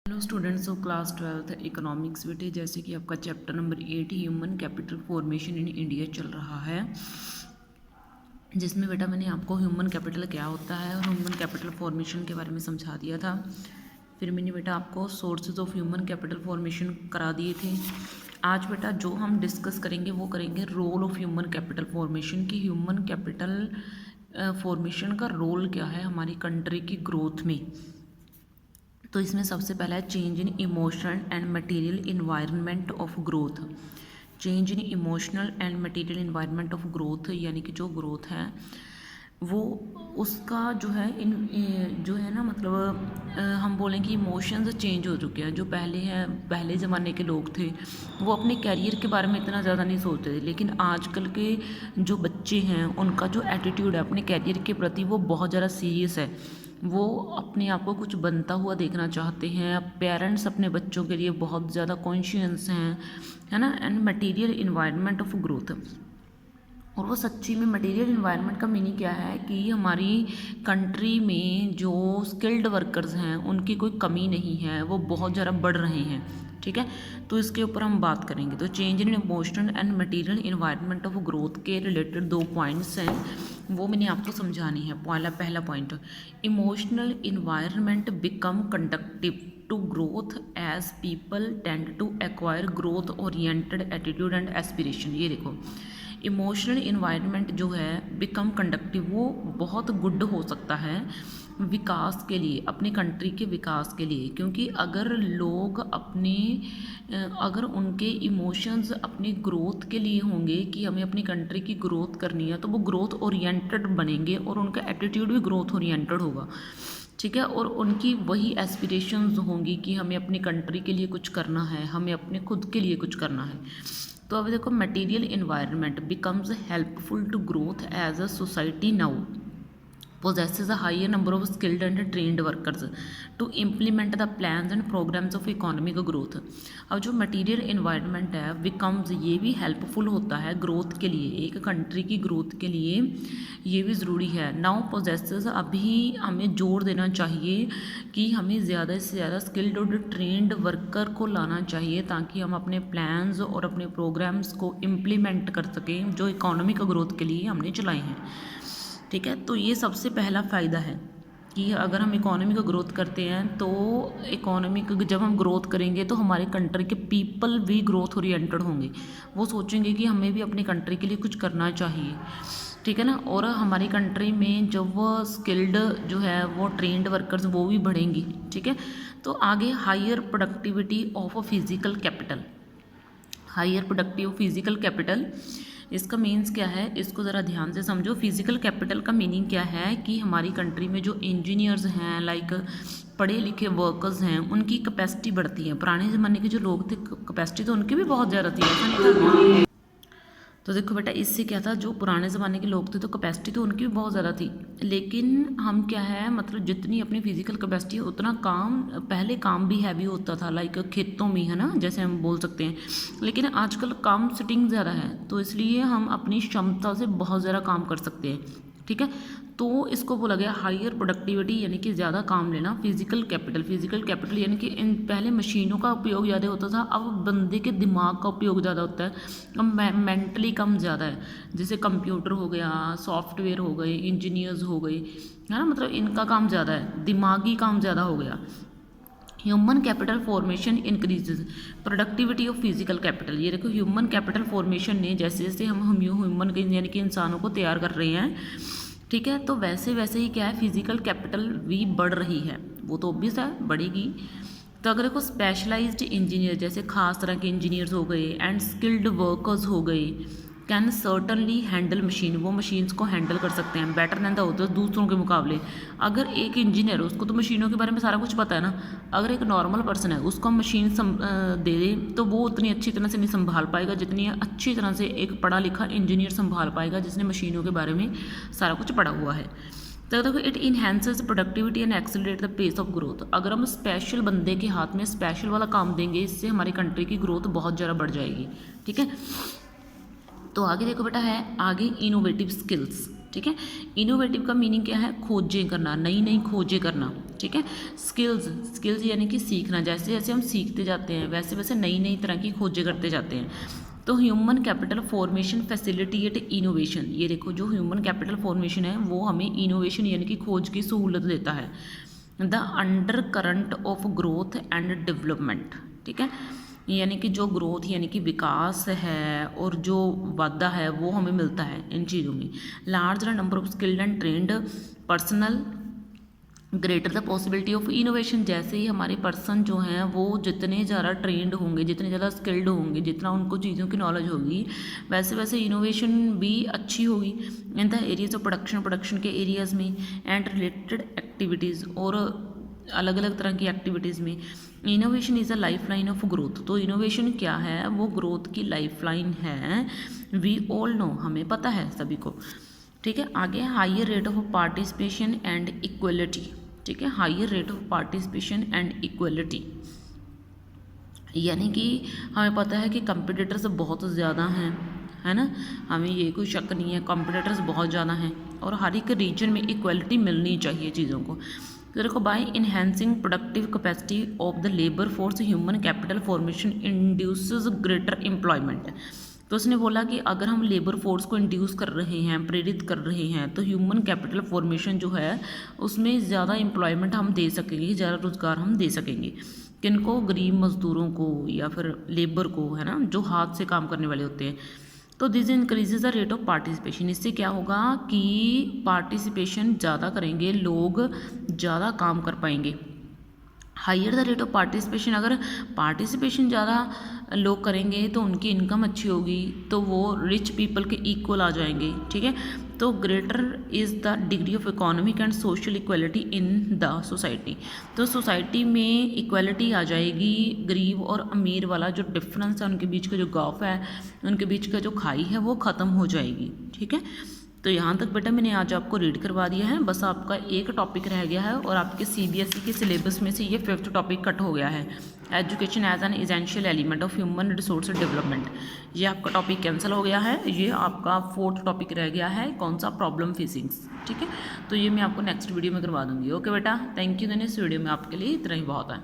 Hello students of class 12th economics बेटे, जैसे कि आपका chapter number 8 human capital formation in India चल रहा है, जिसमें बेटा मैंने आपको ह्यूमन कैपिटल क्या होता है और ह्यूमन कैपिटल फॉर्मेशन के बारे में समझा दिया था। फिर मैंने बेटा आपको sources of human capital formation करा दिए थे। आज बेटा जो हम डिस्कस करेंगे वो करेंगे role of human capital formation की। ह्यूमन कैपिटल फॉर्मेशन का रोल क्या है हमारी कंट्री की ग्रोथ में। तो इसमें सबसे पहला है change in emotional and material environment of growth. Change in emotional and material environment of growth, यानी कि जो ग्रोथ है वो उसका जो है जो है ना, मतलब हम बोलें कि इमोशंस चेंज हो चुके हैं। जो पहले ज़माने के लोग थे वो अपने कैरियर के बारे में इतना ज़्यादा नहीं सोचते थे, लेकिन आजकल के जो बच्चे हैं उनका जो एटीट्यूड है अपने कैरियर के प्रति वो बहुत ज़्यादा सीरियस है। वो अपने आप को कुछ बनता हुआ देखना चाहते हैं। पेरेंट्स अपने बच्चों के लिए बहुत ज़्यादा कॉन्शियस हैं, है ना। And material environment of growth, और वो सच्ची में मटेरियल इन्वायरमेंट का मीनिंग क्या है कि हमारी कंट्री में जो स्किल्ड वर्कर्स हैं उनकी कोई कमी नहीं है, वो बहुत ज़्यादा बढ़ रहे हैं। ठीक है, तो इसके ऊपर हम बात करेंगे। तो change in emotional and material environment of growth के रिलेटेड 2 पॉइंट्स हैं, वो मैंने आपको समझानी है। पहला point, emotional environment become conductive to growth as people tend to acquire growth oriented attitude and aspiration. ये देखो, इमोशनल इन्वायरमेंट जो है बिकम कंडक्टिव, वो बहुत गुड हो सकता है विकास के लिए, अपनी कंट्री के विकास के लिए। क्योंकि अगर लोग अगर उनके इमोशंस अपनी ग्रोथ के लिए होंगे कि हमें अपनी कंट्री की ग्रोथ करनी है, तो वो ग्रोथ ओरिएंटेड बनेंगे और उनका एटीट्यूड भी ग्रोथ ओरिएंटेड होगा। ठीक है, और उनकी वही एस्पिरेशंस होंगी कि हमें अपनी कंट्री के लिए कुछ करना है, हमें अपने खुद के लिए कुछ करना है। तो अब देखो, material environment becomes helpful to growth as a society now possesses a higher number of skilled and trained workers to implement the plans and programs of economic growth। अब जो मटेरियल इन्वायरमेंट है बिकम्स, ये भी helpful होता है growth के लिए, एक कंट्री की ग्रोथ के लिए ये भी ज़रूरी है। नाउ पोजेसेस, अभी हमें जोर देना चाहिए कि हमें ज़्यादा से ज़्यादा स्किल्ड और ट्रेंड वर्कर को लाना चाहिए ताकि हम अपने प्लान्स और अपने प्रोग्राम्स को इम्प्लीमेंट कर सकें जो इकोनॉमिक ग्रोथ के लिए हमने चलाए हैं। ठीक है, तो ये सबसे पहला फ़ायदा है कि अगर हम इकोनॉमी को ग्रोथ करते हैं तो जब हम ग्रोथ करेंगे तो हमारे कंट्री के पीपल भी ग्रोथ ओरिएंटेड होंगे। वो सोचेंगे कि हमें भी अपनी कंट्री के लिए कुछ करना चाहिए। ठीक है ना, और हमारी कंट्री में जब वो स्किल्ड जो है वो ट्रेंड वर्कर्स वो भी बढ़ेंगी। ठीक है, तो आगे higher productivity of a physical capital. Higher productive physical capital, इसका मीन्स क्या है, इसको ज़रा ध्यान से समझो। फिजिकल कैपिटल का मीनिंग क्या है कि हमारी कंट्री में जो इंजीनियर्स हैं, लाइक पढ़े लिखे वर्कर्स हैं, उनकी कैपेसिटी बढ़ती है। पुराने ज़माने के जो लोग थे कैपेसिटी तो उनकी भी बहुत ज़्यादा थी, ऐसा नहीं था। तो देखो बेटा, इससे क्या था, जो पुराने ज़माने के लोग थे तो कैपेसिटी तो उनकी भी बहुत ज़्यादा थी, लेकिन हम क्या है, मतलब जितनी अपनी फिजिकल कैपेसिटी है उतना पहले काम भी हैवी होता था, लाइक खेतों में, है ना, जैसे हम बोल सकते हैं। लेकिन आजकल काम सिटिंग ज़्यादा है, तो इसलिए हम अपनी क्षमता से बहुत ज़्यादा काम कर सकते हैं। ठीक है, तो इसको बोला गया हायर प्रोडक्टिविटी, यानी कि ज़्यादा काम लेना। फिजिकल कैपिटल यानी कि पहले मशीनों का उपयोग ज़्यादा होता था, अब बंदे के दिमाग का उपयोग ज़्यादा होता है। अब मेंटली कम ज़्यादा है, जैसे कंप्यूटर हो गया, सॉफ्टवेयर हो गए, इंजीनियर्स हो गए, है ना, मतलब इनका काम ज़्यादा है, दिमागी काम ज़्यादा हो गया। Human capital formation increases productivity of physical capital. ये देखो, ह्यूमन कैपिटल फॉर्मेशन ने जैसे जैसे हम ह्यूमन के यानी कि इंसानों को तैयार कर रहे हैं, ठीक है, तो वैसे वैसे ही क्या है, फिजिकल कैपिटल भी बढ़ रही है, वो तो ऑब्वियस है बढ़ेगी। तो अगर देखो, स्पेशलाइज्ड इंजीनियर, जैसे खास तरह के इंजीनियर्स हो गए एंड स्किल्ड वर्कर्स हो गए, कैन सर्टनली हैंडल मशीन, वो मशीन्स को हैंडल कर सकते हैं बेटर दैन द अदर्स, दूसरों के मुकाबले। अगर एक इंजीनियर है उसको तो मशीनों के बारे में सारा कुछ पता है ना, अगर एक नॉर्मल पर्सन है उसको हम मशीन दे दें तो वो उतनी अच्छी तरह से नहीं संभाल पाएगा जितनी अच्छी तरह से एक पढ़ा लिखा इंजीनियर संभाल पाएगा जिसने मशीनों के बारे में सारा कुछ पढ़ा हुआ है। तो देखो, it enhances productivity and accelerate the pace of growth. अगर हम स्पेशल बंदे के हाथ में स्पेशल वाला काम देंगे, इससे हमारी कंट्री की ग्रोथ बहुत ज़्यादा बढ़ जाएगी। ठीक है, तो आगे देखो बेटा, है आगे इनोवेटिव स्किल्स। ठीक है। इनोवेटिव का मीनिंग क्या है, खोजें करना, नई नई खोजें करना, ठीक है। स्किल्स यानी कि सीखना, जैसे जैसे हम सीखते जाते हैं वैसे वैसे नई नई तरह की खोजें करते जाते हैं। तो human capital formation facilitate innovation, ये देखो जो ह्यूमन कैपिटल फॉर्मेशन है वो हमें इनोवेशन यानी कि खोज की सहूलत देता है। The under current of growth and development, ठीक है, यानी कि जो ग्रोथ यानी कि विकास है और जो वादा है वो हमें मिलता है इन चीज़ों में। Larger number of skilled and trend personal greater the possibility of innovation, जैसे ही हमारे पर्सन जो हैं वो जितने ज़्यादा ट्रेंड होंगे, जितने ज़्यादा स्किल्ड होंगे, जितना उनको चीज़ों की नॉलेज होगी वैसे वैसे इनोवेशन भी अच्छी होगी। In the areas of production के एरियाज़ में एंड रिलेटेड एक्टिविटीज़, और अलग अलग तरह की एक्टिविटीज़ में। Innovation is a life line of growth, तो इनोवेशन क्या है, वो ग्रोथ की लाइफ लाइन है। वी ऑल नो, हमें पता है सभी को, ठीक है। आगे higher rate of participation and equality, ठीक है, higher rate of participation and equality, यानी कि हमें पता है कि कंपटीटर्स बहुत ज़्यादा हैं, है ना, हमें ये कोई शक नहीं है, कंपटीटर्स बहुत ज़्यादा हैं और हर एक रीजन में इक्वलिटी मिलनी चाहिए चीज़ों को। तो देखो, by enhancing productive capacity of the labour force human capital formation induces greater employment. तो उसने बोला कि अगर हम लेबर फोर्स को इंड्यूस कर रहे हैं, प्रेरित कर रहे हैं, तो ह्यूमन कैपिटल फॉर्मेशन जो है उसमें ज़्यादा एम्प्लॉयमेंट हम दे सकेंगे, ज़्यादा रोज़गार हम दे सकेंगे। किनको, गरीब मज़दूरों को या फिर लेबर को, है ना, जो हाथ से काम करने वाले होते हैं। तो this increases the rate of participation, इससे क्या होगा कि पार्टिसिपेशन ज़्यादा करेंगे लोग, ज़्यादा काम कर पाएंगे। Higher the rate of participation, अगर पार्टिसिपेशन ज़्यादा लोग करेंगे तो उनकी इनकम अच्छी होगी, तो वो रिच पीपल के इक्वल आ जाएंगे, ठीक है। तो greater is the degree of economic and social equality in the society, तो सोसाइटी में इक्वलिटी आ जाएगी, गरीब और अमीर वाला जो डिफरेंस है, उनके बीच का जो गैप है, उनके बीच का जो खाई है वो ख़त्म हो जाएगी, ठीक है। तो यहाँ तक बेटा मैंने आज आपको रीड करवा दिया है, बस आपका एक टॉपिक रह गया है और आपके CBSE के सिलेबस में से ये 5th टॉपिक कट हो गया है, education as an essential element of human resource development. ये आपका टॉपिक कैंसिल हो गया है, ये आपका 4th टॉपिक रह गया है, कौन सा, प्रॉब्लम फेसिंग्स, ठीक है। तो ये मैं आपको नेक्स्ट वीडियो में करवा दूँगी। ओके बेटा, थैंक यू। देन इस वीडियो में आपके लिए इतना ही बहुत है।